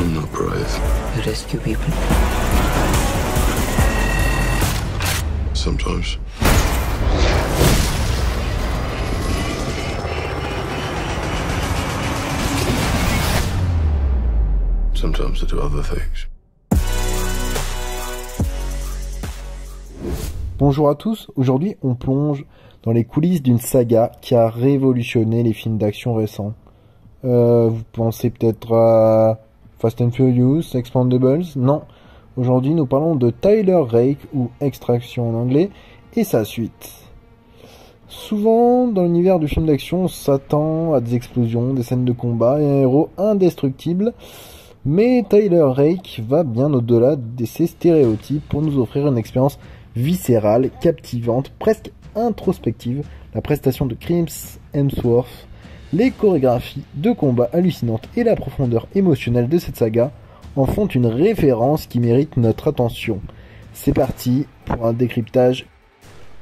I'm not brave. You rescue people. Sometimes. Sometimes I do other things. Bonjour à tous, aujourd'hui on plonge dans les coulisses d'une saga qui a révolutionné les films d'action récents. Vous pensez peut-être à Fast and Furious, Expendables? Non. Aujourd'hui nous parlons de Tyler Rake, ou Extraction en anglais, et sa suite. Souvent dans l'univers du film d'action on s'attend à des explosions, des scènes de combat et un héros indestructible. Mais Tyler Rake va bien au-delà de ces stéréotypes pour nous offrir une expérience viscérale, captivante, presque introspective. La prestation de Chris Hemsworth, les chorégraphies de combat hallucinantes et la profondeur émotionnelle de cette saga en font une référence qui mérite notre attention. C'est parti pour un décryptage.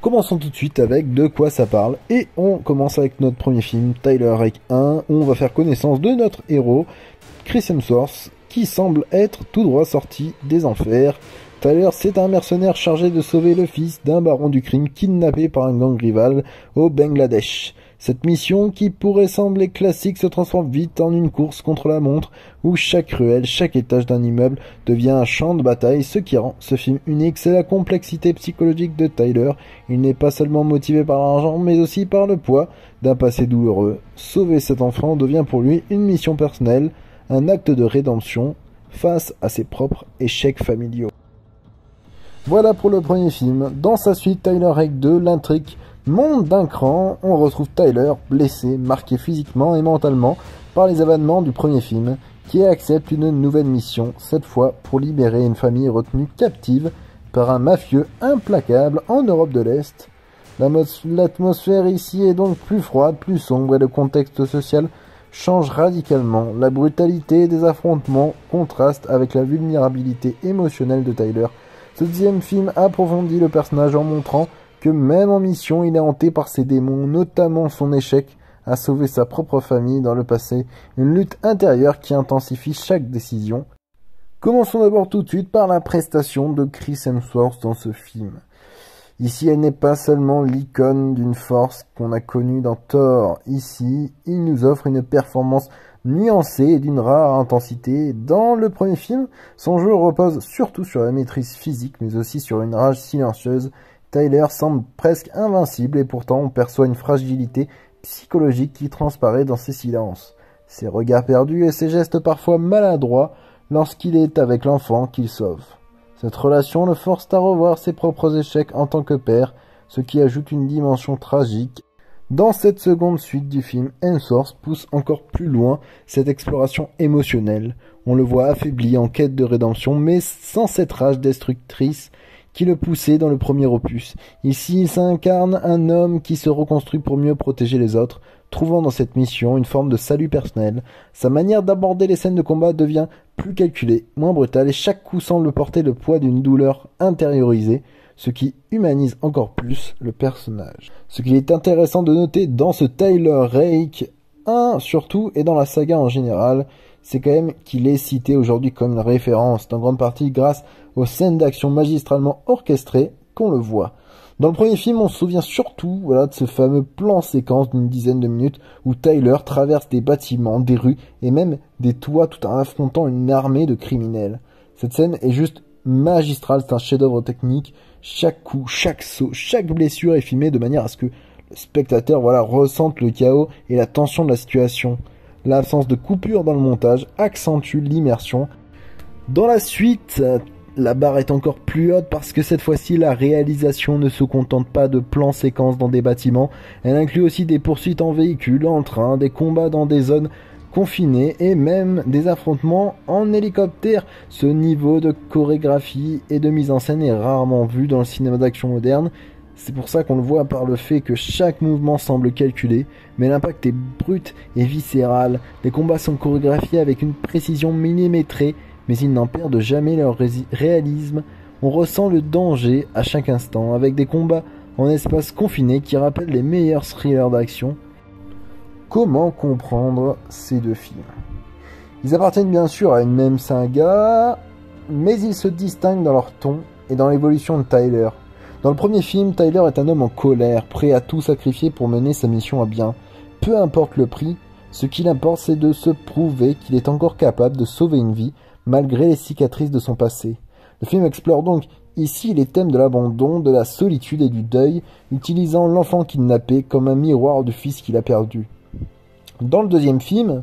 Commençons tout de suite avec de quoi ça parle. Et on commence avec notre premier film, Tyler Rake 1, où on va faire connaissance de notre héros, Chris Hemsworth, qui semble être tout droit sorti des enfers. Tyler, c'est un mercenaire chargé de sauver le fils d'un baron du crime kidnappé par un gang rival au Bangladesh. Cette mission, qui pourrait sembler classique, se transforme vite en une course contre la montre, où chaque ruelle, chaque étage d'un immeuble devient un champ de bataille. Ce qui rend ce film unique, c'est la complexité psychologique de Tyler. Il n'est pas seulement motivé par l'argent, mais aussi par le poids d'un passé douloureux. Sauver cet enfant devient pour lui une mission personnelle, un acte de rédemption face à ses propres échecs familiaux. Voilà pour le premier film. Dans sa suite, Tyler Rake 2, l'intrigue monte d'un cran. On retrouve Tyler blessé, marqué physiquement et mentalement par les événements du premier film, qui accepte une nouvelle mission, cette fois pour libérer une famille retenue captive par un mafieux implacable en Europe de l'Est. L'atmosphère ici est donc plus froide, plus sombre, et le contexte social change radicalement. La brutalité des affrontements contraste avec la vulnérabilité émotionnelle de Tyler. Ce deuxième film approfondit le personnage en montrant que même en mission, il est hanté par ses démons, notamment son échec à sauver sa propre famille dans le passé, une lutte intérieure qui intensifie chaque décision. Commençons d'abord tout de suite par la prestation de Chris Hemsworth dans ce film. Ici, elle n'est pas seulement l'icône d'une force qu'on a connue dans Thor. Ici, il nous offre une performance nuancée et d'une rare intensité. Dans le premier film, son jeu repose surtout sur la maîtrise physique, mais aussi sur une rage silencieuse. Tyler semble presque invincible et pourtant on perçoit une fragilité psychologique qui transparaît dans ses silences. Ses regards perdus et ses gestes parfois maladroits lorsqu'il est avec l'enfant qu'il sauve. Cette relation le force à revoir ses propres échecs en tant que père, ce qui ajoute une dimension tragique. Dans cette seconde suite du film, Hemsworth pousse encore plus loin cette exploration émotionnelle. On le voit affaibli en quête de rédemption, mais sans cette rage destructrice qui le poussait dans le premier opus. Ici, il s'incarne un homme qui se reconstruit pour mieux protéger les autres, trouvant dans cette mission une forme de salut personnel. Sa manière d'aborder les scènes de combat devient plus calculée, moins brutale, et chaque coup semble porter le poids d'une douleur intériorisée, ce qui humanise encore plus le personnage. Ce qui est intéressant de noter dans ce Tyler Rake 1 surtout, et dans la saga en général, c'est quand même qu'il est cité aujourd'hui comme une référence, en grande partie grâce aux scènes d'action magistralement orchestrées qu'on le voit. Dans le premier film, on se souvient surtout de ce fameux plan séquence d'une dizaine de minutes où Tyler traverse des bâtiments, des rues et même des toits tout en affrontant une armée de criminels. Cette scène est juste magistrale, c'est un chef-d'œuvre technique. Chaque coup, chaque saut, chaque blessure est filmée de manière à ce que le spectateur ressente le chaos et la tension de la situation. L'absence de coupure dans le montage accentue l'immersion. Dans la suite, la barre est encore plus haute parce que cette fois-ci, la réalisation ne se contente pas de plans séquences dans des bâtiments. Elle inclut aussi des poursuites en véhicule, en train, des combats dans des zones confinées et même des affrontements en hélicoptère. Ce niveau de chorégraphie et de mise en scène est rarement vu dans le cinéma d'action moderne. C'est pour ça qu'on le voit par le fait que chaque mouvement semble calculé, mais l'impact est brut et viscéral. Les combats sont chorégraphiés avec une précision millimétrée, mais ils n'en perdent jamais leur réalisme. On ressent le danger à chaque instant, avec des combats en espace confiné qui rappellent les meilleurs thrillers d'action. Comment comprendre ces deux films ? Ils appartiennent bien sûr à une même saga, mais ils se distinguent dans leur ton et dans l'évolution de Tyler. Dans le premier film, Tyler est un homme en colère, prêt à tout sacrifier pour mener sa mission à bien. Peu importe le prix, ce qu'il importe c'est de se prouver qu'il est encore capable de sauver une vie, malgré les cicatrices de son passé. Le film explore donc ici les thèmes de l'abandon, de la solitude et du deuil, utilisant l'enfant kidnappé comme un miroir du fils qu'il a perdu. Dans le deuxième film,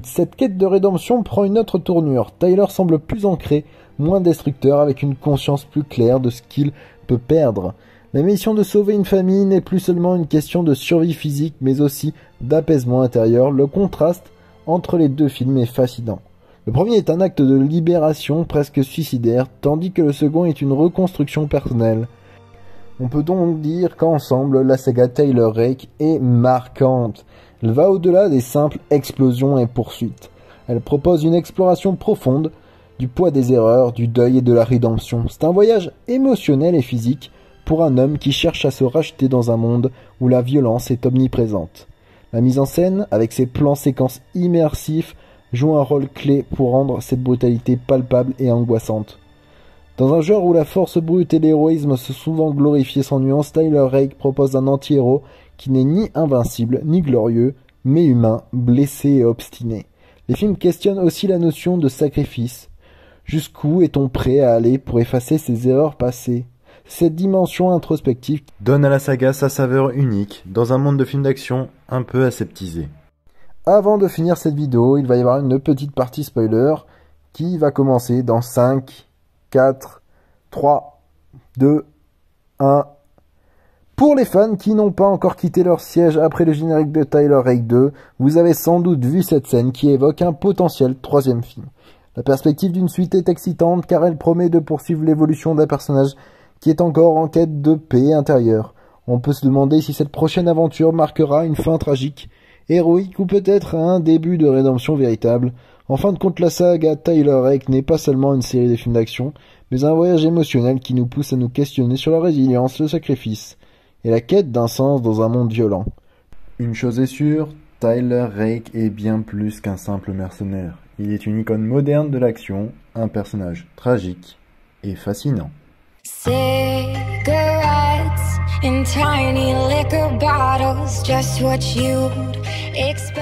cette quête de rédemption prend une autre tournure. Tyler semble plus ancré, moins destructeur, avec une conscience plus claire de ce qu'il peut perdre. La mission de sauver une famille n'est plus seulement une question de survie physique, mais aussi d'apaisement intérieur. Le contraste entre les deux films est fascinant. Le premier est un acte de libération presque suicidaire, tandis que le second est une reconstruction personnelle. On peut donc dire qu'ensemble, la saga Tyler Rake est marquante. Elle va au-delà des simples explosions et poursuites. Elle propose une exploration profonde du poids des erreurs, du deuil et de la rédemption. C'est un voyage émotionnel et physique pour un homme qui cherche à se racheter dans un monde où la violence est omniprésente. La mise en scène, avec ses plans séquences immersifs, joue un rôle clé pour rendre cette brutalité palpable et angoissante. Dans un genre où la force brute et l'héroïsme sont souvent glorifiés sans nuance, Tyler Rake propose un anti-héros qui n'est ni invincible, ni glorieux, mais humain, blessé et obstiné. Les films questionnent aussi la notion de sacrifice. Jusqu'où est-on prêt à aller pour effacer ses erreurs passées ? Cette dimension introspective donne à la saga sa saveur unique, dans un monde de films d'action un peu aseptisé. Avant de finir cette vidéo, il va y avoir une petite partie spoiler qui va commencer dans 5, 4, 3, 2, 1... Pour les fans qui n'ont pas encore quitté leur siège après le générique de Tyler Rake 2, vous avez sans doute vu cette scène qui évoque un potentiel troisième film. La perspective d'une suite est excitante car elle promet de poursuivre l'évolution d'un personnage qui est encore en quête de paix intérieure. On peut se demander si cette prochaine aventure marquera une fin tragique, héroïque ou peut-être un début de rédemption véritable. En fin de compte, la saga Tyler Rake n'est pas seulement une série de films d'action, mais un voyage émotionnel qui nous pousse à nous questionner sur la résilience, le sacrifice et la quête d'un sens dans un monde violent. Une chose est sûre, Tyler Rake est bien plus qu'un simple mercenaire. Il est une icône moderne de l'action, un personnage tragique et fascinant. Cigarettes in tiny liquor bottles, just what you'd expect.